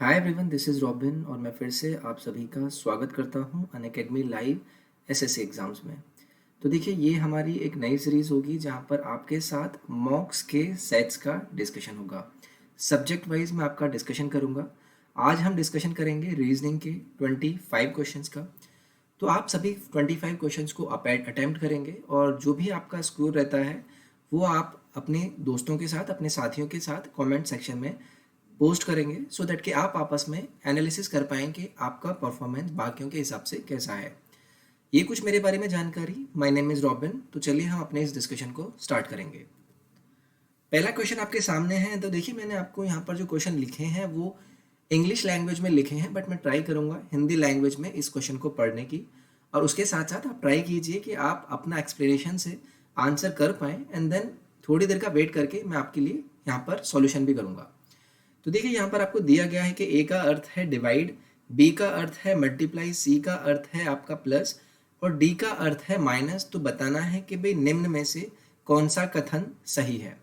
Hi everyone, this is robin और मैं फिर से आप सभी का स्वागत करता हूं अनअकैडमी लाइव एसएससी एग्ज़ाम्स में। तो देखिए, ये हमारी एक नई सीरीज़ होगी जहां पर आपके साथ मॉक्स के सेट्स का डिस्कशन होगा। सब्जेक्ट वाइज मैं आपका डिस्कशन करूंगा। आज हम डिस्कशन करेंगे रीजनिंग के 25 क्वेश्चंस का। तो आप सभी 25 क्वेश्चंस को अटेम्प्ट करेंगे और जो भी आपका स्कोर रहता है वो आप अपने दोस्तों के साथ, अपने साथियों के साथ कमेंट सेक्शन में पोस्ट करेंगे सो दैट कि आप आपस में एनालिसिस कर पाएँ कि आपका परफॉर्मेंस बाकियों के हिसाब से कैसा है। ये कुछ मेरे बारे में जानकारी। My name is robin. तो चलिए हम अपने इस डिस्कशन को स्टार्ट करेंगे। पहला क्वेश्चन आपके सामने है। तो देखिए, मैंने आपको यहाँ पर जो क्वेश्चन लिखे हैं वो इंग्लिश लैंग्वेज में लिखे हैं, बट मैं ट्राई करूँगा हिंदी लैंग्वेज में इस क्वेश्चन को पढ़ने की। और उसके साथ साथ आप ट्राई कीजिए कि आप अपना एक्सप्लेनेशन से आंसर कर पाएँ एंड देन थोड़ी देर का वेट करके मैं आपके लिए यहाँ पर सॉल्यूशन भी करूँगा। तो देखिए, यहाँ पर आपको दिया गया है कि ए का अर्थ है डिवाइड, बी का अर्थ है मल्टीप्लाई, सी का अर्थ है आपका प्लस और डी का अर्थ है माइनस। तो बताना है कि भाई निम्न में से कौन सा कथन सही है।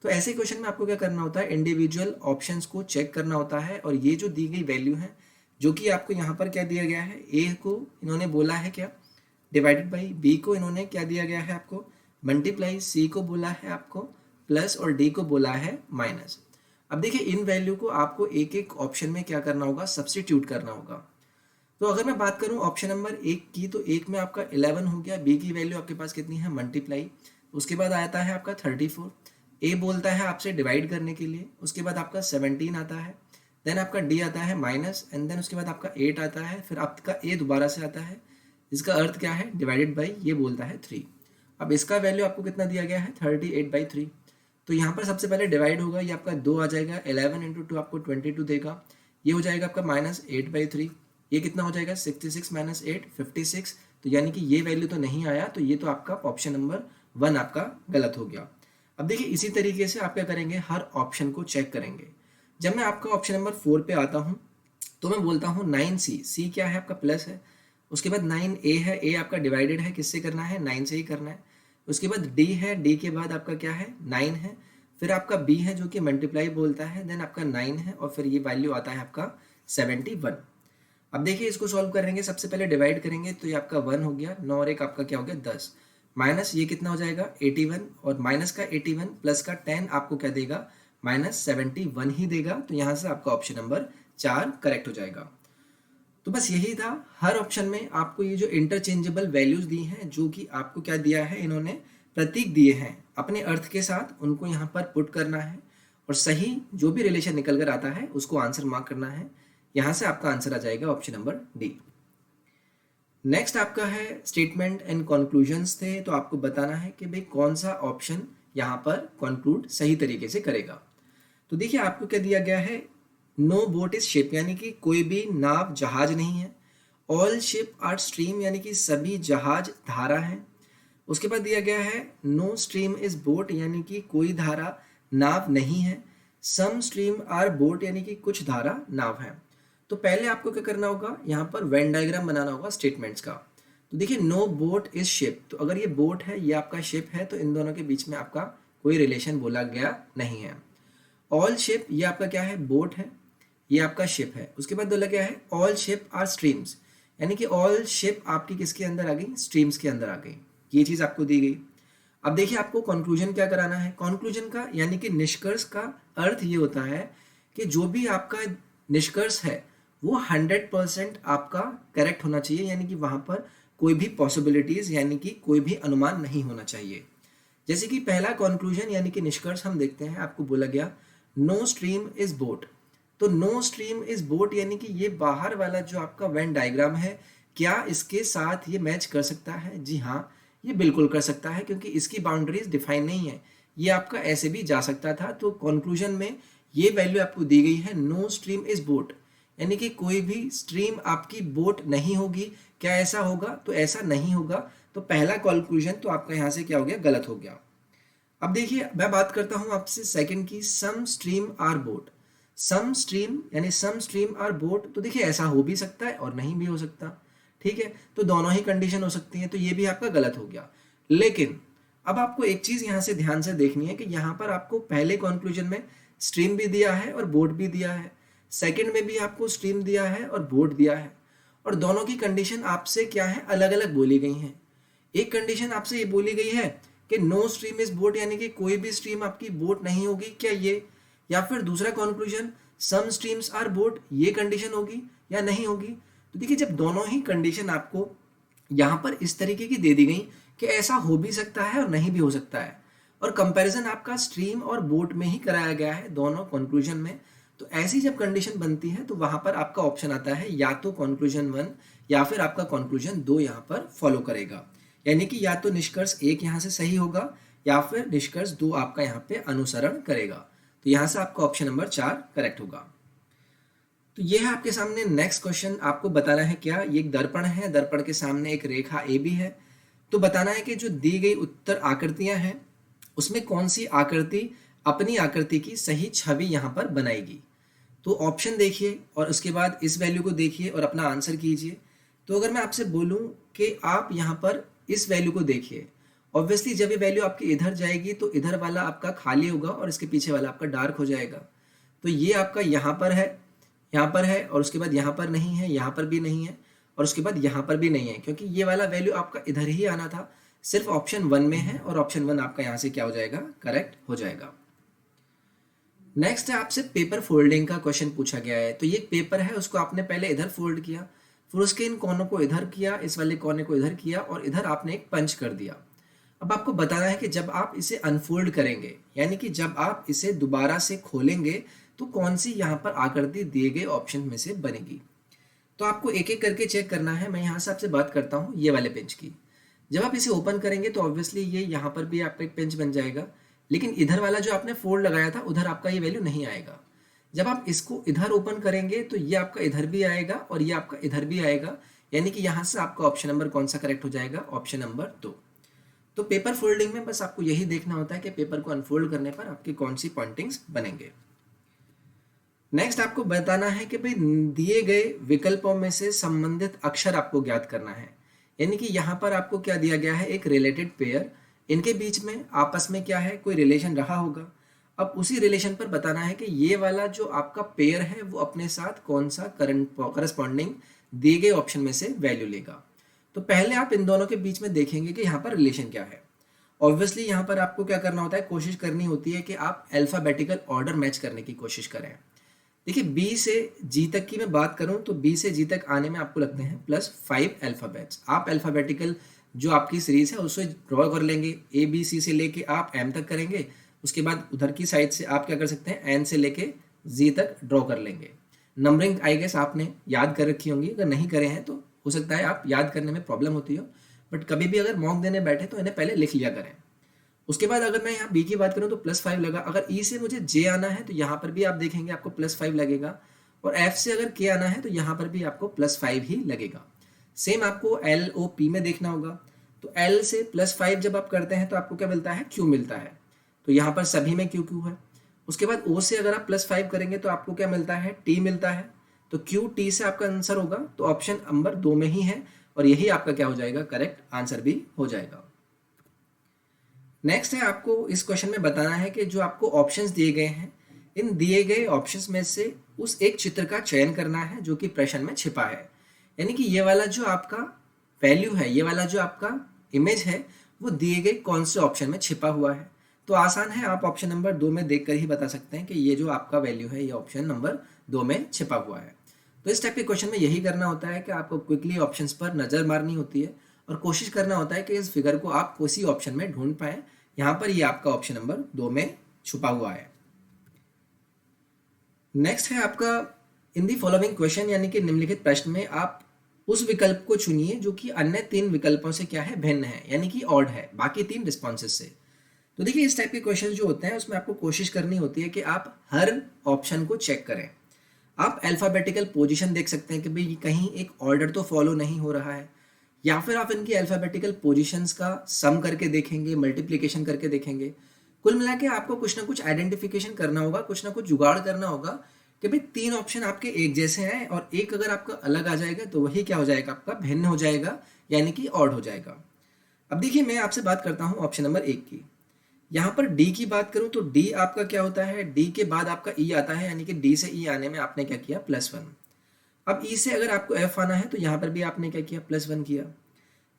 तो ऐसे क्वेश्चन में आपको क्या करना होता है, इंडिविजुअल ऑप्शंस को चेक करना होता है। और ये जो दी गई वैल्यू है, जो कि आपको यहाँ पर क्या दिया गया है, ए को इन्होंने बोला है क्या डिवाइडेड बाई, बी को इन्होंने क्या दिया गया है आपको मल्टीप्लाई, सी को बोला है आपको प्लस और डी को बोला है माइनस। अब देखिए, इन वैल्यू को आपको एक एक ऑप्शन में क्या करना होगा, सब्स्टिट्यूट करना होगा। तो अगर मैं बात करूं ऑप्शन नंबर एक की, तो एक में आपका 11 हो गया, बी की वैल्यू आपके पास कितनी है मल्टीप्लाई, उसके बाद आता है आपका 34, ए बोलता है आपसे डिवाइड करने के लिए, उसके बाद आपका 17 आता है, देन आपका डी आता है माइनस एंड देन उसके बाद आपका 8 आता है, फिर आपका ए दोबारा से आता है, इसका अर्थ क्या है डिवाइडेड बाई, ये बोलता है 3। अब इसका वैल्यू आपको कितना दिया गया है 38/3। तो यहाँ पर सबसे पहले डिवाइड होगा, ये आपका 2 आ जाएगा, 11 इंटू 2 आपको 22 देगा, ये हो जाएगा आपका -8/3, ये कितना हो जाएगा 66 माइनस 8 56। तो यानी कि ये वैल्यू तो नहीं आया, तो ये तो आपका ऑप्शन नंबर 1 आपका गलत हो गया। अब देखिए, इसी तरीके से आप क्या करेंगे, हर ऑप्शन को चेक करेंगे। जब मैं आपका ऑप्शन नंबर 4 पे आता हूँ तो मैं बोलता हूँ 9C, सी क्या है आपका प्लस है, उसके बाद 9A है, ए आपका डिवाइडेड है, किससे करना है 9 से ही करना है। उसके बाद डी है, डी के बाद आपका क्या है 9 है, फिर आपका बी है जो कि मल्टीप्लाई बोलता है, देन आपका 9 है और फिर ये वैल्यू आता है आपका 71। अब देखिए, इसको सॉल्व करेंगे, सबसे पहले डिवाइड करेंगे तो ये आपका 1 हो गया, 9 और 1 आपका क्या हो गया 10, माइनस ये कितना हो जाएगा 81 और माइनस का 81 प्लस का 10 आपको क्या देगा -71 ही देगा। तो यहाँ से आपका ऑप्शन नंबर 4 करेक्ट हो जाएगा। तो बस यही था। हर ऑप्शन में आपको ये जो इंटरचेंजेबल वैल्यूज दी हैं, जो कि आपको क्या दिया है, इन्होंने प्रतीक दिए हैं, अपने अर्थ के साथ उनको यहाँ पर पुट करना है और सही जो भी रिलेशन निकल कर आता है उसको आंसर मार्क करना है। यहाँ से आपका आंसर आ जाएगा ऑप्शन नंबर डी। नेक्स्ट आपका है स्टेटमेंट एंड कंक्लूजन्स थे। तो आपको बताना है कि भाई कौन सा ऑप्शन यहाँ पर कंक्लूड सही तरीके से करेगा। तो देखिए, आपको क्या दिया गया है, नो बोट इज शिप, यानी कि कोई भी नाव जहाज नहीं है। ऑल शिप आर स्ट्रीम, यानी कि सभी जहाज धारा है। उसके बाद दिया गया है नो स्ट्रीम इज बोट, यानी कि कोई धारा नाव नहीं है। सम स्ट्रीम आर बोट, यानी कि कुछ धारा नाव है। तो पहले आपको क्या करना होगा, यहाँ पर वेन डायग्राम बनाना होगा स्टेटमेंट्स का। तो देखिए, नो बोट इज शिप, तो अगर ये बोट है ये आपका शिप है, तो इन दोनों के बीच में आपका कोई रिलेशन बोला गया नहीं है। ऑल शिप, ये आपका क्या है बोट है, ये आपका शिप है। उसके बाद बोला गया है ऑल शिप आर स्ट्रीम्स, यानी कि ऑल शिप आपकी किसके अंदर आ गई, स्ट्रीम्स के अंदर आ गई। ये चीज आपको दी गई। अब देखिए, आपको कंक्लूजन क्या कराना है, कंक्लूजन का यानी कि निष्कर्ष का अर्थ ये होता है कि जो भी आपका निष्कर्ष है वो 100% आपका करेक्ट होना चाहिए, यानी कि वहां पर कोई भी पॉसिबिलिटीज यानी कि कोई भी अनुमान नहीं होना चाहिए। जैसे कि पहला कंक्लूजन यानी कि निष्कर्ष हम देखते हैं, आपको बोला गया नो स्ट्रीम इज बोट। तो नो स्ट्रीम इज बोट यानी कि ये बाहर वाला जो आपका वेन डायग्राम है, क्या इसके साथ ये मैच कर सकता है? जी हाँ, ये बिल्कुल कर सकता है, क्योंकि इसकी बाउंड्रीज डिफाइन नहीं है, ये आपका ऐसे भी जा सकता था। तो कंक्लूजन में ये वैल्यू आपको दी गई है नो स्ट्रीम इज बोट, यानी कि कोई भी स्ट्रीम आपकी बोट नहीं होगी। क्या ऐसा होगा? तो ऐसा नहीं होगा। तो पहला कंक्लूजन तो आपका यहाँ से क्या हो गया, गलत हो गया। अब देखिए, मैं बात करता हूं आपसे सेकंड की, some stream or boat. Some stream यानी सम स्ट्रीम आर बोट, तो देखिए ऐसा हो भी सकता है और नहीं भी हो सकता, ठीक है। तो दोनों ही कंडीशन हो सकती है, तो ये भी आपका गलत हो गया। लेकिन अब आपको एक चीज यहां से ध्यान से देखनी है कि यहां पर आपको पहले कंक्लूजन में स्ट्रीम भी दिया है और बोट भी दिया है। सेकंड में भी आपको स्ट्रीम दिया है और बोट दिया है, और दोनों की कंडीशन आपसे क्या है, अलग अलग बोली गई हैं। एक कंडीशन आपसे ये बोली गई है कि नो स्ट्रीम इज बोट, यानी कि कोई भी स्ट्रीम आपकी बोट नहीं होगी क्या ये, या फिर दूसरा conclusion some streams are boat, ये कंडीशन होगी या नहीं होगी। तो देखिए जब दोनों ही कंडीशन आपको यहाँ पर इस तरीके की दे दी गई कि ऐसा हो भी सकता है और नहीं भी हो सकता है, और कंपैरिजन आपका स्ट्रीम और बोट में ही कराया गया है दोनों कंक्लूजन में, तो ऐसी जब कंडीशन बनती है तो वहां पर आपका ऑप्शन आता है या तो कंक्लूजन 1 या फिर आपका कंक्लूजन 2 यहाँ पर फॉलो करेगा, यानी कि या तो निष्कर्ष 1 यहाँ से सही होगा या फिर निष्कर्ष 2 आपका यहाँ पे अनुसरण करेगा। तो यहाँ से आपका ऑप्शन नंबर 4 करेक्ट होगा। तो ये है आपके सामने नेक्स्ट क्वेश्चन, आपको बताना है क्या, ये एक दर्पण है, दर्पण के सामने एक रेखा ए बी है, तो बताना है कि जो दी गई उत्तर आकृतियां हैं उसमें कौन सी आकृति अपनी आकृति की सही छवि यहाँ पर बनाएगी। तो ऑप्शन देखिए और उसके बाद इस वैल्यू को देखिए और अपना आंसर कीजिए। तो अगर मैं आपसे बोलूं कि आप यहाँ पर इस वैल्यू को देखिए, ऑब्वियसली जब ये वैल्यू आपकी इधर जाएगी तो इधर वाला आपका खाली होगा और इसके पीछे वाला आपका डार्क हो जाएगा। तो ये आपका यहाँ पर है, यहाँ पर है, और उसके बाद यहाँ पर नहीं है, यहाँ पर भी नहीं है, और उसके बाद यहाँ पर भी नहीं है, क्योंकि ये वाला वैल्यू आपका इधर ही आना था, सिर्फ ऑप्शन 1 में है, और ऑप्शन 1 आपका यहाँ से क्या हो जाएगा, करेक्ट हो जाएगा। नेक्स्ट है आपसे पेपर फोल्डिंग का क्वेश्चन पूछा गया है। तो ये पेपर है, उसको आपने पहले इधर फोल्ड किया, फिर उसके इन कोनों को इधर किया, इस वाले कोने को इधर किया, और इधर आपने एक पंच कर दिया। अब आपको बताना है कि जब आप इसे अनफोल्ड करेंगे, यानी कि जब आप इसे दोबारा से खोलेंगे तो कौन सी यहाँ पर आकृति दिए गए ऑप्शन में से बनेगी। तो आपको एक एक करके चेक करना है। मैं यहाँ से आपसे बात करता हूँ ये वाले पेज की। जब आप इसे ओपन करेंगे तो ऑब्वियसली ये यहाँ पर भी आपका एक पेज बन जाएगा, लेकिन इधर वाला जो आपने फोल्ड लगाया था उधर आपका ये वैल्यू नहीं आएगा। जब आप इसको इधर ओपन करेंगे तो ये आपका इधर भी आएगा और ये आपका इधर भी आएगा, यानी कि यहाँ से आपका ऑप्शन नंबर कौन सा करेक्ट हो जाएगा, ऑप्शन नंबर 2। तो पेपर फोल्डिंग में बस आपको यही देखना होता है कि पेपर को अनफोल्ड करने पर आपकी कौन सी पॉइंटिंग्स बनेंगे। नेक्स्ट आपको बताना है कि भाई दिए गए विकल्पों में से संबंधित अक्षर आपको ज्ञात करना है, यानी कि यहाँ पर आपको क्या दिया गया है, एक रिलेटेड पेयर, इनके बीच में आपस में क्या है, कोई रिलेशन रहा होगा। अब उसी रिलेशन पर बताना है कि ये वाला जो आपका पेयर है वो अपने साथ कौन सा करस्पॉन्डिंग दिए गए ऑप्शन में से वैल्यू लेगा। तो पहले आप इन दोनों के बीच में देखेंगे कि यहाँ पर रिलेशन क्या है। ऑब्वियसली यहाँ पर आपको क्या करना होता है, कोशिश करनी होती है कि आप अल्फाबेटिकल ऑर्डर मैच करने की कोशिश करें। देखिए बी से जी तक की मैं बात करूं तो बी से जी तक आने में आपको लगते हैं +5 अल्फाबेट्स। आप अल्फाबेटिकल जो आपकी सीरीज है उसे ड्रॉ कर लेंगे, ए बी सी से लेके आप एम तक करेंगे, उसके बाद उधर की साइड से आप क्या कर सकते हैं, एन से लेके जी तक ड्रॉ कर लेंगे। नंबरिंग आई गेस आपने याद कर रखी होंगी, अगर नहीं करे हैं तो हो सकता है आप याद करने में प्रॉब्लम होती हो, बट कभी भी अगर मॉक देने बैठे तो इन्हें पहले लिख लिया करें। उसके बाद अगर मैं यहाँ बी की बात करूँ तो +5 लगा, अगर ई से मुझे जे आना है तो यहाँ पर भी आप देखेंगे आपको +5 लगेगा, और एफ से अगर के आना है तो यहाँ पर भी आपको +5 ही लगेगा। सेम आपको एल ओ पी में देखना होगा, तो एल से +5 जब आप करते हैं तो आपको क्या मिलता है, क्यू मिलता है, तो यहाँ पर सभी में क्यू क्यू है। उसके बाद ओ से अगर आप +5 करेंगे तो आपको क्या मिलता है, टी मिलता है, तो क्यू टी से आपका आंसर होगा, तो ऑप्शन नंबर 2 में ही है, और यही आपका क्या हो जाएगा, करेक्ट आंसर भी हो जाएगा। नेक्स्ट है आपको इस क्वेश्चन में बताना है कि जो आपको ऑप्शंस दिए गए हैं, इन दिए गए ऑप्शंस में से उस एक चित्र का चयन करना है जो कि प्रश्न में छिपा है, यानी कि ये वाला जो आपका वैल्यू है, ये वाला जो आपका इमेज है वो दिए गए कौन से ऑप्शन में छिपा हुआ है। तो आसान है, आप ऑप्शन नंबर 2 में देखकर ही बता सकते हैं कि ये जो आपका वैल्यू है ये ऑप्शन नंबर 2 में छिपा हुआ है। तो इस टाइप के क्वेश्चन में यही करना होता है कि आपको क्विकली ऑप्शंस पर नजर मारनी होती है और कोशिश करना होता है कि इस फिगर को आप किसी ऑप्शन में ढूंढ पाए। यहाँ पर ये आपका ऑप्शन नंबर 2 में छुपा हुआ है। नेक्स्ट है आपका इन दी फॉलोइंग क्वेश्चन, यानी कि निम्नलिखित प्रश्न में आप उस विकल्प को चुनिए जो कि अन्य 3 विकल्पों से क्या है, भिन्न है, यानी कि ऑड है बाकी 3 रिस्पॉन्सेज से। तो देखिए इस टाइप के क्वेश्चन जो होते हैं उसमें आपको कोशिश करनी होती है कि आप हर ऑप्शन को चेक करें। आप अल्फाबेटिकल पोजीशन देख सकते हैं कि भाई कहीं एक ऑर्डर तो फॉलो नहीं हो रहा है, या फिर आप इनकी अल्फाबेटिकल पोजीशंस का सम करके देखेंगे, मल्टीप्लिकेशन करके देखेंगे। कुल मिला के आपको कुछ ना कुछ आइडेंटिफिकेशन करना होगा, कुछ ना कुछ जुगाड़ करना होगा कि भाई 3 ऑप्शन आपके एक जैसे हैं और एक अगर आपका अलग आ जाएगा तो वही क्या हो जाएगा, आपका भिन्न हो जाएगा, यानी कि ऑड हो जाएगा। अब देखिए मैं आपसे बात करता हूँ ऑप्शन नंबर 1 की। यहाँ पर डी की बात करूँ तो डी आपका क्या होता है, डी के बाद आपका ई आता है, यानी कि डी से ई आने में आपने क्या किया, +1। अब ई से अगर आपको एफ आना है तो यहाँ पर भी आपने क्या किया, +1 किया।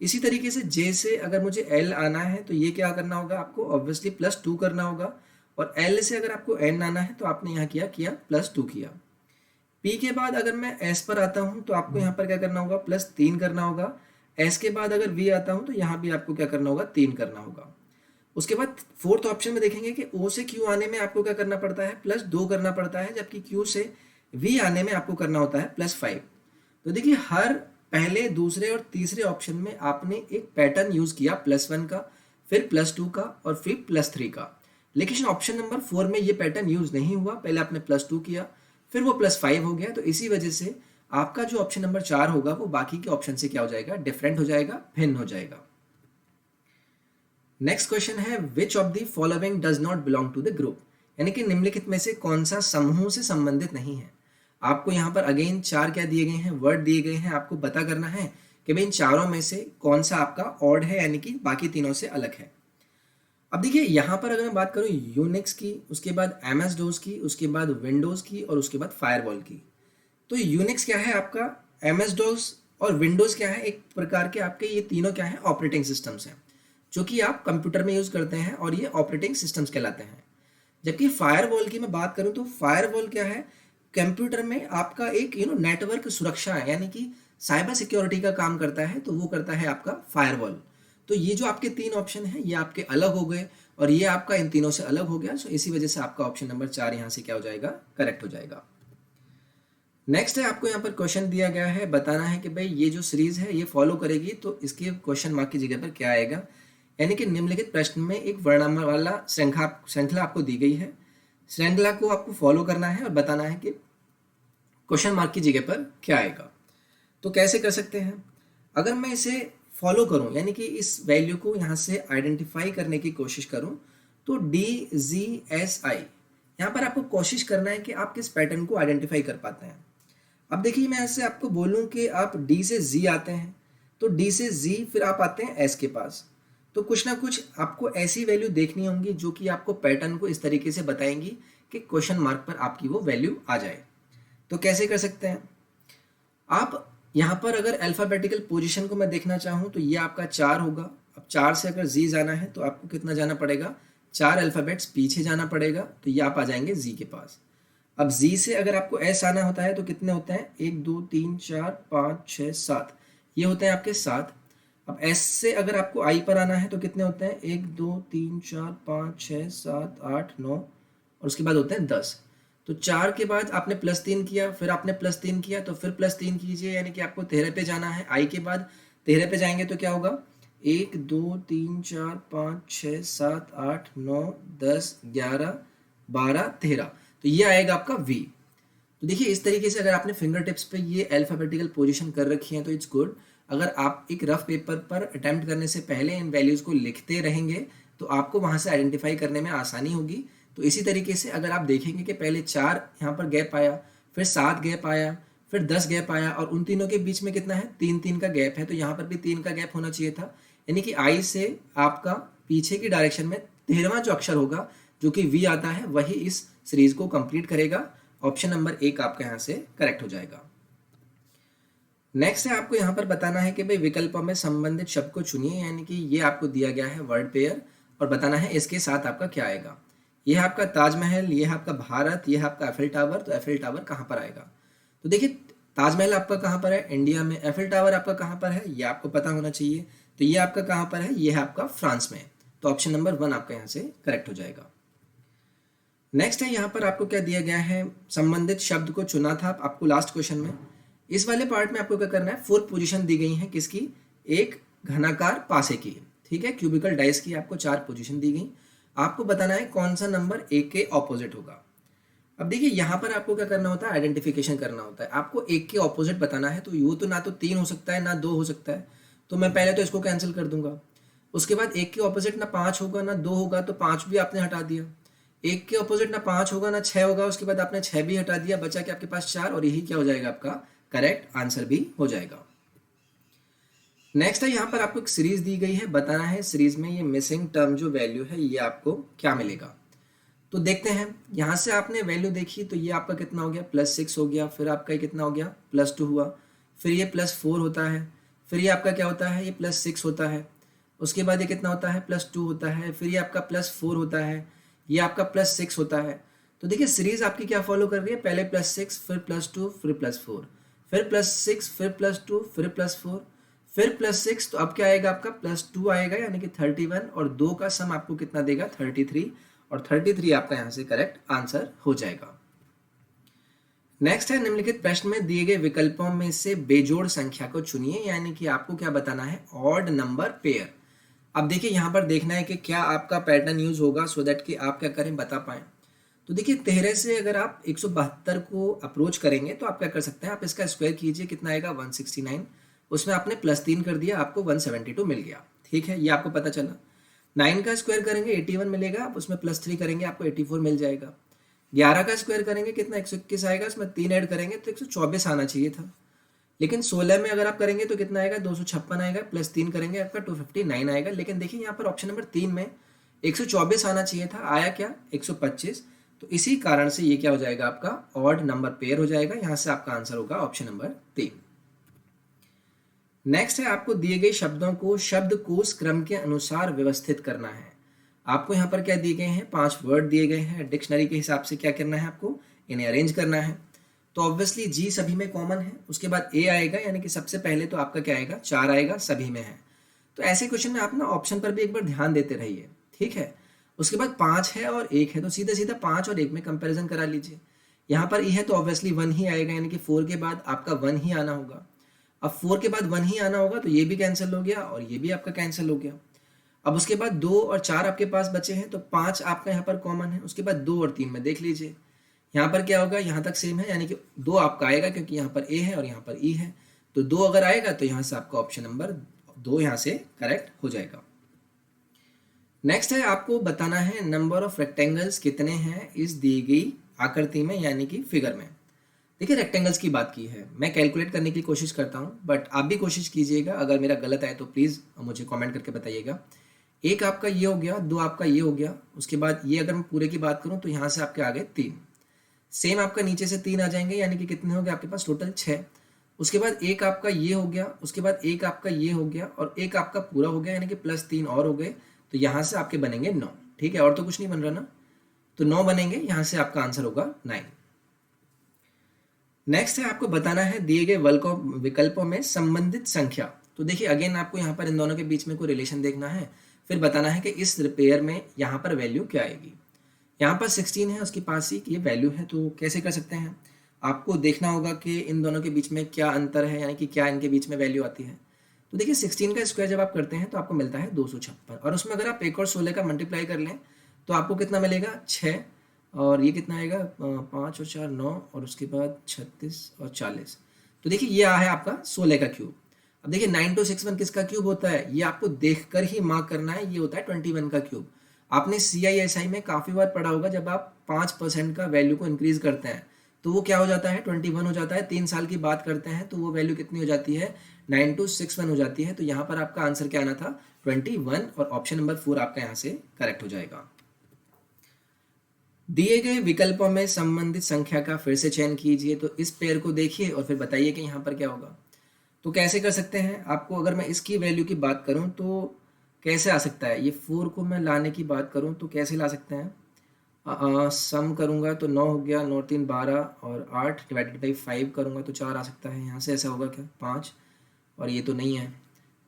इसी तरीके से जे से अगर मुझे एल आना है तो ये क्या करना होगा आपको, ऑब्वियसली +2 करना होगा। और एल से अगर आपको एन आना है तो आपने यहाँ किया +2 किया। पी के बाद अगर मैं एस पर आता हूँ तो आपको यहाँ पर क्या करना होगा, +3 करना होगा। एस के बाद अगर वी आता हूँ तो यहाँ भी आपको क्या करना होगा, 3 करना होगा। उसके बाद फोर्थ ऑप्शन में देखेंगे कि ओ से क्यू आने में आपको क्या करना पड़ता है, +2 करना पड़ता है, जबकि क्यू से वी आने में आपको करना होता है +5। तो देखिए हर पहले, दूसरे और तीसरे ऑप्शन में आपने एक पैटर्न यूज किया, +1 का, फिर +2 का और फिर +3 का। लेकिन ऑप्शन नंबर 4 में ये पैटर्न यूज नहीं हुआ, पहले आपने +2 किया, फिर वो +5 हो गया। तो इसी वजह से आपका जो ऑप्शन नंबर 4 होगा वो बाकी के ऑप्शन से क्या हो जाएगा, डिफरेंट हो जाएगा, भिन्न हो जाएगा। नेक्स्ट क्वेश्चन है, which of the following does not belong to the group, यानी कि निम्नलिखित में से कौन सा समूह से संबंधित नहीं है। आपको यहाँ पर अगेन 4 क्या दिए गए हैं, वर्ड दिए गए हैं, आपको पता करना है कि भाई इन चारों में से कौन सा आपका ऑड है, यानी कि बाकी तीनों से अलग है। अब देखिए यहाँ पर अगर मैं बात करूँ यूनिक्स की, उसके बाद एमएस डोज की, उसके बाद विंडोज़ की और उसके बाद फायरवॉल की। तो यूनिक्स क्या है आपका, एमएस डोज और विंडोज़ क्या है, एक प्रकार के आपके ये तीनों क्या है, ऑपरेटिंग सिस्टम्स हैं जो कि आप कंप्यूटर में यूज़ करते हैं और ये ऑपरेटिंग सिस्टम्स कहलाते हैं। जबकि फायरवॉल की मैं बात करूं तो फायरवॉल क्या है, कंप्यूटर में आपका एक नेटवर्क सुरक्षा है, यानी कि साइबर सिक्योरिटी का काम करता है, तो वो करता है आपका फायरवॉल। तो ये जो आपके 3 ऑप्शन हैं ये आपके अलग हो गए और ये आपका इन तीनों से अलग हो गया। सो इसी वजह से आपका ऑप्शन नंबर 4 यहाँ से क्या हो जाएगा, करेक्ट हो जाएगा। नेक्स्ट है, आपको यहाँ पर क्वेश्चन दिया गया है, बताना है कि भाई ये जो सीरीज है ये फॉलो करेगी तो इसके क्वेश्चन मार्क की जगह पर क्या आएगा। यानी कि निम्नलिखित प्रश्न में एक वर्णमाला श्रृंखला आपको दी गई है, श्रृंखला को आपको फॉलो करना है और बताना है कि क्वेश्चन मार्क की जगह पर क्या आएगा। तो कैसे कर सकते हैं, अगर मैं इसे फॉलो करूं, यानी कि इस वैल्यू को यहाँ से आइडेंटिफाई करने की कोशिश करूं, तो DZSI यहाँ पर आपको कोशिश करना है कि आप किस पैटर्न को आइडेंटिफाई कर पाते हैं। अब देखिए मैं ऐसे आपको बोलूं कि आप D से Z आते हैं, तो D से Z फिर आप आते हैं S के पास, तो कुछ ना कुछ आपको ऐसी वैल्यू देखनी होंगी जो कि आपको पैटर्न को इस तरीके से बताएंगी कि क्वेश्चन मार्क पर आपकी वो वैल्यू आ जाए। तो कैसे कर सकते हैं आप, यहाँ पर अगर अल्फ़ाबेटिकल पोजीशन को मैं देखना चाहूँ तो ये आपका 4 होगा। अब 4 से अगर Z जाना है तो आपको कितना जाना पड़ेगा, 4 अल्फ़ाबेट्स पीछे जाना पड़ेगा, तो ये आप आ जाएंगे Z के पास। अब Z से अगर आपको S आना होता है तो कितने होते हैं, 1 2 3 4 5 6 7, ये होते हैं आपके 7। अब S से अगर आपको I पर आना है तो कितने होते हैं, 1 2 3 4 5 6 7 8 9 और उसके बाद होते हैं 10। तो 4 के बाद आपने +3 किया, फिर आपने +3 किया, तो फिर +3 कीजिए, यानी कि आपको 13 पे जाना है। I के बाद 13 पे जाएंगे तो क्या होगा, 1 2 3 4 5 6 7 8 9 10 11 12 13, तो ये आएगा आपका V। तो देखिए इस तरीके से अगर आपने फिंगर टिप्स पे ये अल्फ़ाबेटिकल पोजीशन कर रखी है तो इट्स गुड। अगर आप एक रफ पेपर पर अटेम्प्ट करने से पहले इन वैल्यूज़ को लिखते रहेंगे तो आपको वहाँ से आइडेंटिफाई करने में आसानी होगी। तो इसी तरीके से अगर आप देखेंगे कि पहले 4 यहाँ पर गैप आया, फिर 7 गैप आया, फिर 10 गैप आया और उन तीनों के बीच में कितना है, 3 का गैप है, तो यहाँ पर भी 3 का गैप होना चाहिए था। यानी कि I से आपका पीछे की डायरेक्शन में 13वां जो अक्षर होगा जो कि V आता है वही इस सीरीज को कंप्लीट करेगा। ऑप्शन नंबर 1 आपका यहाँ से करेक्ट हो जाएगा। नेक्स्ट है, आपको यहाँ पर बताना है कि भाई विकल्पों में संबंधित शब्द को चुनिए, यानी कि ये आपको दिया गया है वर्ड पेयर और बताना है इसके साथ आपका क्या आएगा। ये है आपका ताजमहल, ये है आपका भारत, ये है आपका एफिल टावर, तो एफिल टावर कहाँ पर आएगा। तो देखिए ताजमहल आपका कहाँ पर है, इंडिया में। एफिल टावर आपका कहाँ पर है, ये आपको पता होना चाहिए। तो ये आपका कहाँ पर है, ये है आपका फ्रांस में। तो ऑप्शन नंबर 1 आपका यहाँ से करेक्ट हो जाएगा। नेक्स्ट है, यहाँ पर आपको क्या दिया गया है, संबंधित शब्द को चुना था आपको लास्ट क्वेश्चन में। इस वाले पार्ट में आपको क्या करना है, 4 पोजीशन दी गई हैं किसकी, एक घनाकार पासे की, ठीक है, क्यूबिकल डाइस की आपको 4 पोजीशन दी गई। आपको बताना है कौन सा नंबर एक के ऑपोजिट होगा। अब देखिए यहाँ पर आपको क्या करना होता है, आइडेंटिफिकेशन करना होता है। आपको एक के ऑपोजिट बताना है, तो वो तो ना तो 3 हो सकता है ना 2 हो सकता है, तो मैं पहले तो इसको कैंसिल कर दूंगा। उसके बाद एक के ऑपोजिट ना 5 होगा ना 2 होगा, तो 5 भी आपने हटा दिया। एक के ऑपोजिट ना 5 होगा ना 6 होगा, उसके बाद आपने 6 भी हटा दिया, बचा कि आपके पास 4, और यही क्या हो जाएगा, आपका करेक्ट आंसर भी हो जाएगा। नेक्स्ट है, यहाँ पर आपको एक सीरीज दी गई है, बताना है सीरीज में ये मिसिंग टर्म जो वैल्यू है ये आपको क्या मिलेगा। तो देखते हैं, यहाँ से आपने वैल्यू देखी तो ये आपका कितना हो गया, +6 हो गया, फिर आपका ये कितना हो गया, +2 हुआ, फिर ये +4 होता है, फिर ये आपका क्या होता है, ये +6 होता है, उसके बाद ये कितना होता है, +2 होता है, फिर ये आपका +4 होता है, ये आपका +6 होता है। तो देखिए सीरीज आपकी क्या फॉलो कर रही है, पहले +6 फिर +2 फिर +4 फिर +6 फिर +2 फिर +4 फिर +6, तो अब क्या आएगा आपका +2 आएगा यानी कि 31 और 2 का सम आपको कितना देगा 33, और 33 आपका यहाँ से करेक्ट आंसर हो जाएगा। नेक्स्ट है, निम्नलिखित प्रश्न में दिए गए विकल्पों में से बेजोड़ संख्या को चुनिए, यानी कि आपको क्या बताना है, ऑड नंबर पेयर। अब देखिए यहाँ पर देखना है कि क्या आपका पैटर्न यूज होगा सो दैट कि आप क्या करें बता पाएं। तो देखिए 13 से अगर आप 172 को अप्रोच करेंगे तो आप क्या कर सकते हैं, आप इसका स्क्वायर कीजिए, कितना आएगा 169, उसमें आपने +3 कर दिया, आपको 172 मिल गया। ठीक है, ये आपको पता चला। 9 का स्क्वायर करेंगे 81 मिलेगा, आप उसमें +3 करेंगे आपको 84 मिल जाएगा। 11 का स्क्वायर करेंगे कितना 121 आएगा, उसमें 3 ऐड करेंगे तो 124 आना चाहिए था। लेकिन 16 में अगर आप करेंगे तो कितना आएगा 256 आएगा, +3 करेंगे आपका 259 आएगा। लेकिन देखिए यहाँ पर ऑप्शन नंबर 3 में 124 आना चाहिए था, आया क्या 125, तो इसी कारण से ये क्या हो जाएगा आपका ऑड नंबर पेयर हो जाएगा। यहाँ से आपका आंसर होगा ऑप्शन नंबर 3। नेक्स्ट है, आपको दिए गए शब्दों को शब्दकोश क्रम के अनुसार व्यवस्थित करना है। आपको यहाँ पर क्या दिए गए हैं, 5 वर्ड दिए गए हैं, डिक्शनरी के हिसाब से क्या करना है, आपको इन्हें अरेंज करना है। तो ऑब्वियसली जी सभी में कॉमन है, उसके बाद ए आएगा, यानी कि सबसे पहले तो आपका क्या आएगा 4 आएगा, सभी में है। तो ऐसे क्वेश्चन में आप ना ऑप्शन पर भी एक बार ध्यान देते रहिए, ठीक है। उसके बाद 5 है और 1 है, तो सीधा सीधा 5 और 1 में कंपैरिजन करा लीजिए। यहाँ पर ई है तो ऑब्वियसली 1 ही आएगा, यानी कि 4 के बाद आपका 1 ही आना होगा। अब 4 के बाद 1 ही आना होगा तो ये भी कैंसिल हो गया और ये भी आपका कैंसिल हो गया। अब उसके बाद 2 और 4 आपके पास बचे हैं, तो 5 आपका यहाँ पर कॉमन है। उसके बाद 2 और 3 में देख लीजिए, यहाँ पर क्या होगा, यहाँ तक सेम है, यानी कि 2 आपका आएगा क्योंकि यहाँ पर ए है और यहाँ पर ई है, तो 2 अगर आएगा तो यहाँ से आपका ऑप्शन नंबर 2 यहाँ से करेक्ट हो जाएगा। नेक्स्ट है, आपको बताना है नंबर ऑफ रेक्टेंगल्स कितने हैं इस दी गई आकृति में, यानी कि फिगर में। देखिए रेक्टेंगल्स की बात की है, मैं कैलकुलेट करने की कोशिश करता हूँ, बट आप भी कोशिश कीजिएगा। अगर मेरा गलत आए तो प्लीज़ मुझे कमेंट करके बताइएगा। एक आपका ये हो गया, 2 आपका ये हो गया, उसके बाद ये अगर मैं पूरे की बात करूँ तो यहाँ से आपके आ गए 3, सेम आपका नीचे से 3 आ जाएंगे, यानी कि कितने हो गए आपके पास टोटल 6। उसके बाद एक आपका ये हो गया, उसके बाद एक आपका ये हो गया और एक आपका पूरा हो गया, यानी कि +3 और हो गए, तो यहाँ से आपके बनेंगे 9। ठीक है, और तो कुछ नहीं बन रहा ना, तो 9 बनेंगे, यहाँ से आपका आंसर होगा 9। नेक्स्ट है, आपको बताना है दिए गए विकल्पों में संबंधित संख्या। तो देखिए अगेन आपको यहाँ पर इन दोनों के बीच में कोई रिलेशन देखना है, फिर बताना है कि इस पेयर में यहाँ पर वैल्यू क्या आएगी। यहाँ पर 16 है, उसके पास ही ये वैल्यू है, तो कैसे कर सकते हैं, आपको देखना होगा कि इन दोनों के बीच में क्या अंतर है, यानी कि क्या इनके बीच में वैल्यू आती है। तो देखिए 16 का स्क्वायर जब आप करते हैं तो आपको मिलता है 256, और उसमें अगर आप 1 और 16 का मल्टीप्लाई कर लें तो आपको कितना मिलेगा 6, और ये कितना आएगा 5 और 4 9, और उसके बाद 36 और 40। तो देखिए ये है आपका 16 का क्यूब। अब देखिए 9261 किसका क्यूब होता है, ये आपको देखकर ही मार्क करना है, ये होता है 21 का क्यूब। आपने CISI में काफ़ी बार पढ़ा होगा, जब आप 5% का वैल्यू को इंक्रीज करते हैं तो वो क्या हो जाता है 21 हो जाता है। 3 साल की बात करते हैं तो वो वैल्यू कितनी हो जाती है 9261 हो जाती है। तो यहाँ पर आपका आंसर क्या आना था 21, और ऑप्शन नंबर 4 आपका यहाँ से करेक्ट हो जाएगा। दिए गए विकल्पों में संबंधित संख्या का फिर से चयन कीजिए, तो इस पेयर को देखिए और फिर बताइए कि यहाँ पर क्या होगा। तो कैसे कर सकते हैं, आपको अगर मैं इसकी वैल्यू की बात करूँ तो कैसे आ सकता है, ये 4 को मैं लाने की बात करूँ तो कैसे ला सकते हैं, सम करूँगा तो 9 हो गया, 9 3 12, और 8 डिवाइडेड बाई 5 करूँगा तो 4 आ सकता है। यहाँ से ऐसा होगा क्या 5, और ये तो नहीं है,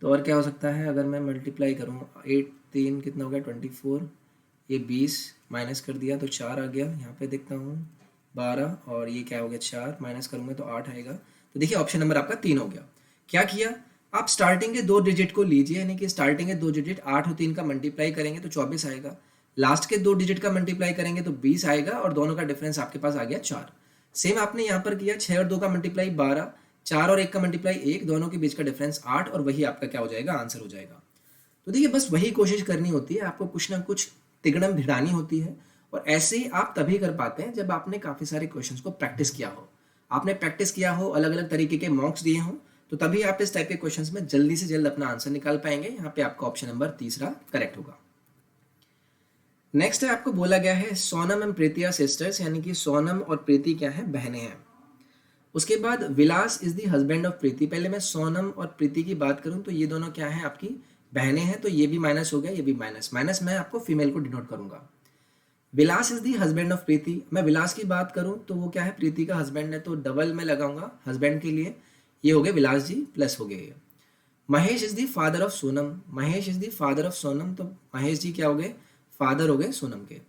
तो और क्या हो सकता है, अगर मैं मल्टीप्लाई करूँ 8 3 कितना हो गया 24, ये 20 माइनस कर दिया तो 4 आ गया। यहाँ पे देखता हूँ 12, और ये क्या हो गया 4 माइनस करूँगा तो 8 आएगा। तो देखिए ऑप्शन नंबर आपका 3 हो गया। क्या किया, आप स्टार्टिंग के 2 डिजिट को लीजिए, यानी कि स्टार्टिंग के 2 डिजिट 8 और 3 का मल्टीप्लाई करेंगे तो 24 आएगा, लास्ट के 2 डिजिट का मल्टीप्लाई करेंगे तो 20 आएगा, और दोनों का डिफरेंस आपके पास आ गया 4। सेम आपने यहाँ पर किया 6 और 2 का मल्टीप्लाई 12, 4 और 1 का मल्टीप्लाई 1, दोनों के बीच का डिफरेंस 8, और वही आपका क्या हो जाएगा आंसर हो जाएगा। तो देखिए बस वही कोशिश करनी होती है, आपको कुछ ना कुछ तिगड़म भिड़ानी होती है, और ऐसे ही आप तभी कर पाते हैं जब आपने काफ़ी सारे क्वेश्चंस को प्रैक्टिस किया हो, आपने प्रैक्टिस किया हो, अलग अलग तरीके के मॉक्स दिए हों, तो तभी आप इस टाइप के क्वेश्चंस में जल्दी से जल्द अपना आंसर निकाल पाएंगे। यहाँ पे आपका ऑप्शन नंबर तीसरा करेक्ट होगा। नेक्स्ट है, आपको बोला गया है Sonam and Preeti are sisters, यानी कि सोनम और प्रीति क्या है, बहनें हैं। उसके बाद विलास इज द हस्बैंड ऑफ प्रीति। पहले मैं सोनम और प्रीति की बात करूं तो ये दोनों क्या है, आपकी बहनें हैं, तो ये भी माइनस हो गया, ये भी माइनस माइनस, मैं आपको फीमेल को डिनोट करूंगा। विलास इज द हस्बैंड ऑफ प्रीति, मैं विलास की बात करूं तो वो क्या है, प्रीति का हस्बैंड है, तो डबल में लगाऊंगा हस्बैंड के लिए, ये हो गए विलास जी प्लस हो गए ये। Mahesh is the father of Sonam, Mahesh is the father of Sonam, तो महेश जी क्या हो गए, फादर हो गए सोनम के।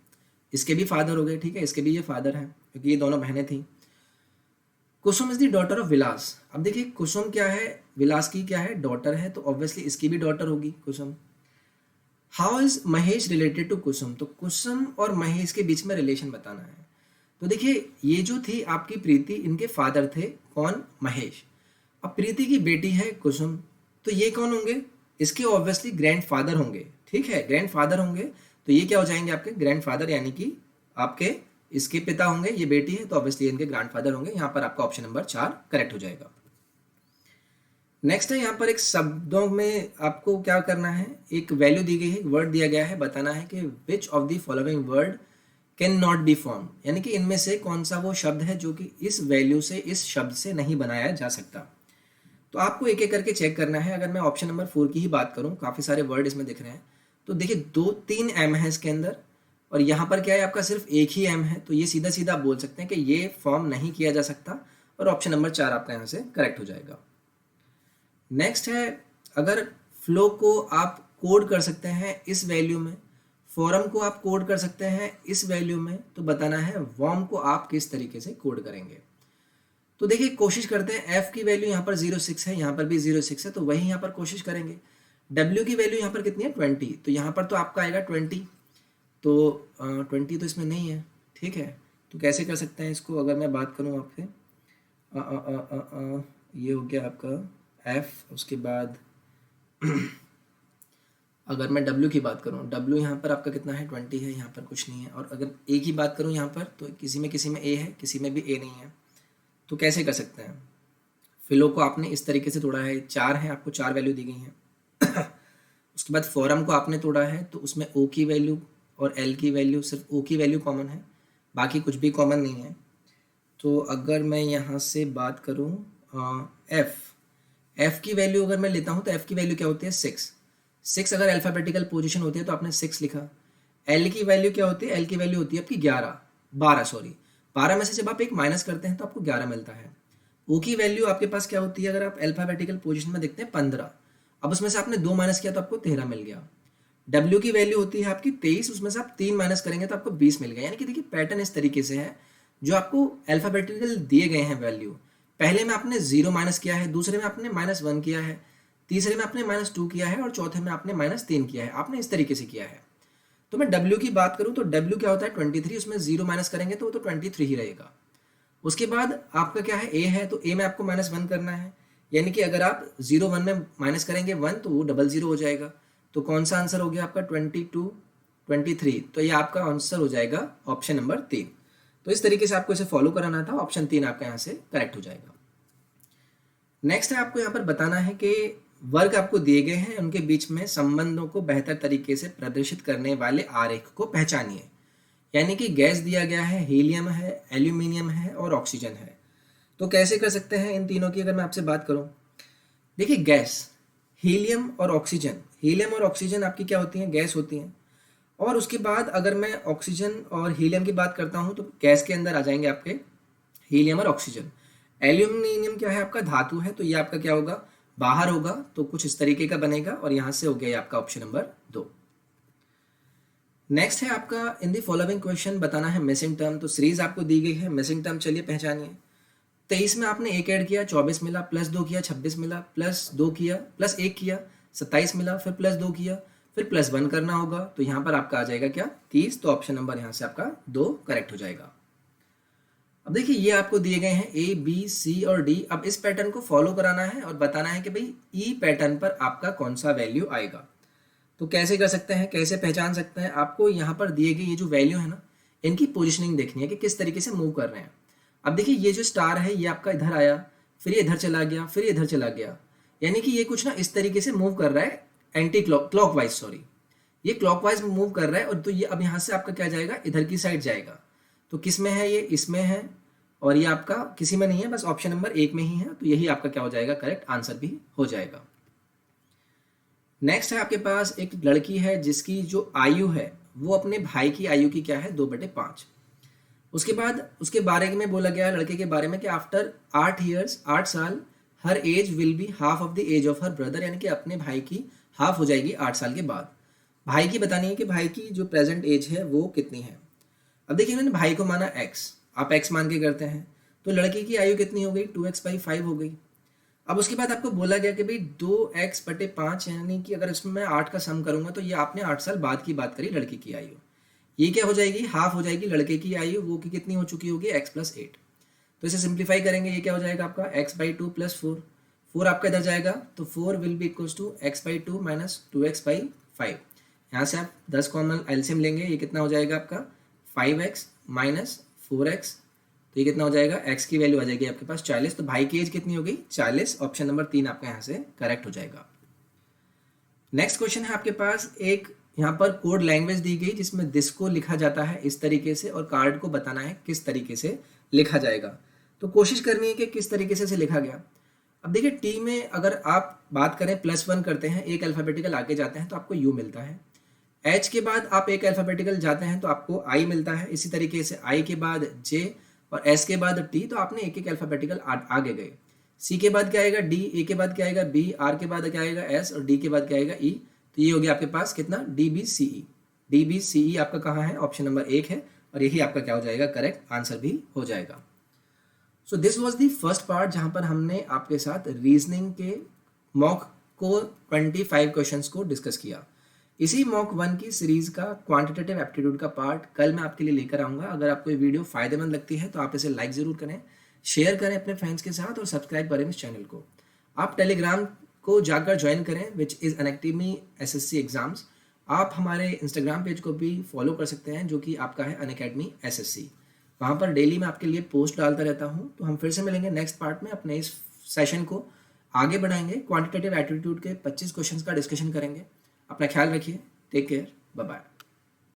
इसके भी फादर हो गए, ठीक है, इसके भी ये फादर हैं क्योंकि ये दोनों बहनें थी। कुसुम इज द डॉटर ऑफ विलास। अब देखिए कुसुम क्या है, विलास की क्या है, डॉटर है, तो ऑब्वियसली इसकी भी डॉटर होगी Kusum. How is Mahesh related to Kusum, तो कुसुम और महेश के बीच में रिलेशन बताना है। तो देखिए ये जो थी आपकी प्रीति, इनके फादर थे कौन, महेश। अब प्रीति की बेटी है कुसुम, तो ये कौन होंगे, इसके ऑब्वियसली ग्रैंडफादर होंगे, ठीक है, ग्रैंडफादर होंगे, तो ये क्या हो जाएंगे आपके ग्रैंडफादर, यानी कि आपके इसके पिता होंगे, ये बेटी है तो ऑब्वियसली इनके ग्रैंडफादर होंगे। यहाँ पर आपका ऑप्शन नंबर 4 करेक्ट हो जाएगा। नेक्स्ट है, यहाँ पर एक शब्दों में आपको क्या करना है, एक वैल्यू दी गई है, एक वर्ड दिया गया है, बताना है कि विच of the following word can not be form, यानी कि इनमें से कौन सा वो शब्द है जो कि इस वैल्यू से, इस शब्द से नहीं बनाया जा सकता। तो आपको एक एक करके चेक करना है। अगर मैं ऑप्शन नंबर 4 की ही बात करूं, काफ़ी सारे वर्ड इसमें दिख रहे हैं, तो देखिए 2-3 एम है इसके अंदर, और यहाँ पर क्या है आपका सिर्फ एक ही एम है, तो ये सीधा सीधा आप बोल सकते हैं कि ये फॉर्म नहीं किया जा सकता, और ऑप्शन नंबर 4 आपका यहाँ से करेक्ट हो जाएगा। नेक्स्ट है, अगर फ्लो को आप कोड कर सकते हैं इस वैल्यू में, फॉरम को आप कोड कर सकते हैं इस वैल्यू में, तो बताना है वॉर्म को आप किस तरीके से कोड करेंगे। तो देखिए कोशिश करते हैं, एफ की वैल्यू यहाँ पर 0.6 है, यहाँ पर भी 0.6 है, तो वही यहाँ पर कोशिश करेंगे। डब्ल्यू की वैल्यू यहाँ पर कितनी है, 20, तो यहाँ पर तो आपका आएगा 20, तो 20 तो इसमें नहीं है, ठीक है, तो कैसे कर सकते हैं इसको, अगर मैं बात करूँ आपसे, ये हो गया आपका एफ, उसके बाद अगर मैं डब्ल्यू की बात करूँ, डब्ल्यू यहाँ पर आपका कितना है, 20 है, यहाँ पर कुछ नहीं है, और अगर ए की बात करूँ यहाँ पर, तो किसी में ए है, किसी में भी ए नहीं है, तो कैसे कर सकते हैं, फिलो को आपने इस तरीके से तोड़ा है, 4 है, आपको 4 वैल्यू दी गई हैं। उसके बाद फॉरम को आपने तोड़ा है, तो उसमें ओ की वैल्यू और एल की वैल्यू, सिर्फ ओ की वैल्यू कॉमन है, बाकी कुछ भी कॉमन नहीं है। तो अगर मैं यहाँ से बात करूँ एफ की वैल्यू अगर मैं लेता हूँ, तो एफ की वैल्यू क्या होती है, 6 अगर अल्फ़ाबेटिकल पोजीशन होती है तो आपने 6 लिखा। एल की वैल्यू क्या होती है, एल की वैल्यू होती है आपकी 12 में से जब आप एक माइनस करते हैं तो आपको 11 मिलता है। ओ की वैल्यू आपके पास क्या होती है, अगर आप अल्फ़ाबेटिकल पोजीशन में देखते हैं 15, अब उसमें से आपने 2 माइनस किया तो आपको 13 मिल गया। डब्ल्यू की वैल्यू होती है आपकी 23, उसमें से आप 3 माइनस करेंगे तो आपको 20 मिल गया। यानी कि देखिए पैटर्न इस तरीके से है, जो आपको अल्फ़ाबेटिकल दिए गए हैं वैल्यू, पहले में आपने 0 माइनस किया है, दूसरे में आपने -1 किया है, तीसरे में आपने -2 किया है, और चौथे में आपने -3 किया है, आपने इस तरीके से किया है। तो मैं W की बात करूं तो W क्या होता है 23, उसमें 0 माइनस करेंगे तो वो तो 23 ही रहेगा। उसके बाद आपका क्या है, A है, तो A में आपको -1 करना है, यानी कि अगर आप 0 1 में माइनस करेंगे 1 तो वो 00 हो जाएगा। तो कौन सा आंसर हो गया आपका 22 23, तो ये आपका आंसर हो जाएगा ऑप्शन नंबर 3। तो इस तरीके से आपको इसे फॉलो कराना था, ऑप्शन 3 आपका यहाँ से करेक्ट हो जाएगा। नेक्स्ट है, आपको यहाँ पर बताना है कि वर्ग आपको दिए गए हैं, उनके बीच में संबंधों को बेहतर तरीके से प्रदर्शित करने वाले आरेख को पहचानिए। यानी कि गैस दिया गया है, हीलियम है, एल्यूमिनियम है और ऑक्सीजन है। तो कैसे कर सकते हैं इन तीनों की, अगर मैं आपसे बात करूं, देखिए गैस, हीलियम और ऑक्सीजन आपकी क्या होती हैं, गैस होती हैं। और उसके बाद अगर मैं ऑक्सीजन और हीलियम की बात करता हूं, तो गैस के अंदर आ जाएंगे आपके हीलियम और ऑक्सीजन। एल्यूमिनियम क्या है, आपका धातु है, तो ये आपका क्या होगा, बाहर होगा, तो कुछ इस तरीके का बनेगा, और यहां से हो गया आपका ऑप्शन नंबर 2। नेक्स्ट है आपका, इन दी फॉलोइंग क्वेश्चन बताना है मिसिंग टर्म। तो सीरीज आपको दी गई है, मिसिंग टर्म चलिए पहचानिए। 23 में आपने 1 ऐड किया, 24 मिला, +2 किया, 26 मिला, +2 किया, +1 किया, 27 मिला, फिर +2 किया, फिर +1 करना होगा, तो यहाँ पर आपका आ जाएगा क्या, 30। तो ऑप्शन नंबर यहाँ से आपका 2 करेक्ट हो जाएगा। अब देखिए ये आपको दिए गए हैं A, B, C और D। अब इस पैटर्न को फॉलो कराना है और बताना है कि भाई E पैटर्न पर आपका कौन सा वैल्यू आएगा। तो कैसे कर सकते हैं, कैसे पहचान सकते हैं, आपको यहाँ पर दिए गए ये जो वैल्यू है ना, इनकी पोजिशनिंग देखनी है कि किस तरीके से मूव कर रहे हैं। अब देखिए ये जो स्टार है ये आपका इधर आया, फिर ये इधर चला गया, फिर ये इधर चला गया, यानी कि ये कुछ ना इस तरीके से मूव कर रहा है, एंटी क्लॉकवाइज, सॉरी, ये क्लॉकवाइज मूव कर रहा है। और तो ये अब यहाँ से आपका क्या जाएगा, इधर की साइड जाएगा। तो किस में है ये, इसमें है, और ये आपका किसी में नहीं है, बस ऑप्शन नंबर 1 में ही है। तो यही आपका क्या हो जाएगा, करेक्ट आंसर भी हो जाएगा। नेक्स्ट है आपके पास एक लड़की है जिसकी जो आयु है वो अपने भाई की आयु की क्या है, 2/5। उसके बाद उसके बारे में बोला गया है लड़के के बारे में कि आफ्टर 8 ईयर्स, 8 साल, her age will be half of the age of her brother, यानी कि अपने भाई की हाफ हो जाएगी 8 साल के बाद। भाई की बतानी है कि भाई की जो प्रेजेंट एज है वो कितनी है। अब देखिए मैंने भाई को माना x, आप x मान के करते हैं, तो लड़की की आयु कितनी हो गई, 2x/5 हो गई। अब उसके बाद आपको बोला गया कि भाई 2x/5, यानी कि अगर इसमें मैं 8 का सम करूंगा तो ये आपने 8 साल बाद की बात करी लड़की की आयु, ये क्या हो जाएगी, हाफ हो जाएगी लड़के की आयु, वो की कितनी हो चुकी होगी, x+8। तो इसे सिंप्लीफाई करेंगे, ये क्या हो जाएगा आपका x/2 + 4, 4 आपका इधर जाएगा, तो 4 will be equals to x/2 - 2x/5। यहाँ से आप 10 कॉमन एलसीएम लेंगे, ये कितना हो जाएगा आपका 5x - 4x, तो ये कितना हो जाएगा, x की वैल्यू आ जाएगी आपके पास 40। तो भाई की एज कितनी हो गई, 40। ऑप्शन नंबर 3 आपका यहाँ से करेक्ट हो जाएगा। नेक्स्ट क्वेश्चन है आपके पास, एक यहाँ पर कोड लैंग्वेज दी गई जिसमें दिस को लिखा जाता है इस तरीके से, और कार्ड को बताना है किस तरीके से लिखा जाएगा। तो कोशिश करनी है कि किस तरीके से लिखा गया। अब देखिए टी में अगर आप बात करें +1 करते हैं, एक अल्फ़ाबेटिकल आगे जाते हैं तो आपको यू मिलता है। एच के बाद आप एक अल्फ़ाबेटिकल जाते हैं तो आपको आई मिलता है। इसी तरीके से आई के बाद जे, और एस के बाद टी, तो आपने एक एक अल्फ़ाबेटिकल आगे गए। सी के बाद क्या आएगा डी, ए के बाद क्या आएगा बी, आर के बाद क्या आएगा एस, और डी के बाद क्या आएगा ई। तो ये हो गया आपके पास कितना, DBCE। DBCE आपका कहाँ है, ऑप्शन नंबर 1 है, और यही आपका क्या हो जाएगा, करेक्ट आंसर भी हो जाएगा। So this was the first part जहाँ पर हमने आपके साथ रीजनिंग के मॉक को 25 क्वेश्चंस को डिस्कस किया। इसी मॉक 1 की सीरीज का क्वांटिटेटिव एप्टीट्यूड का पार्ट कल मैं आपके लिए लेकर आऊँगा। अगर आपको ये वीडियो फायदेमंद लगती है तो आप इसे लाइक ज़रूर करें, शेयर करें अपने फ्रेंड्स के साथ, और सब्सक्राइब करें इस चैनल को। आप टेलीग्राम को जाकर ज्वाइन करें, which is Unacademy SSC exams. आप हमारे इंस्टाग्राम पेज को भी फॉलो कर सकते हैं जो कि आपका है अनअकैडमी SSC। वहाँ पर डेली मैं आपके लिए पोस्ट डालता रहता हूँ। तो हम फिर से मिलेंगे नेक्स्ट पार्ट में, अपने इस सेशन को आगे बढ़ाएंगे, क्वांटिटेटिव एप्टीट्यूड के 25 क्वेश्चंस का डिस्कशन करेंगे। अपना ख्याल रखिए, टेक केयर, बाय बाय।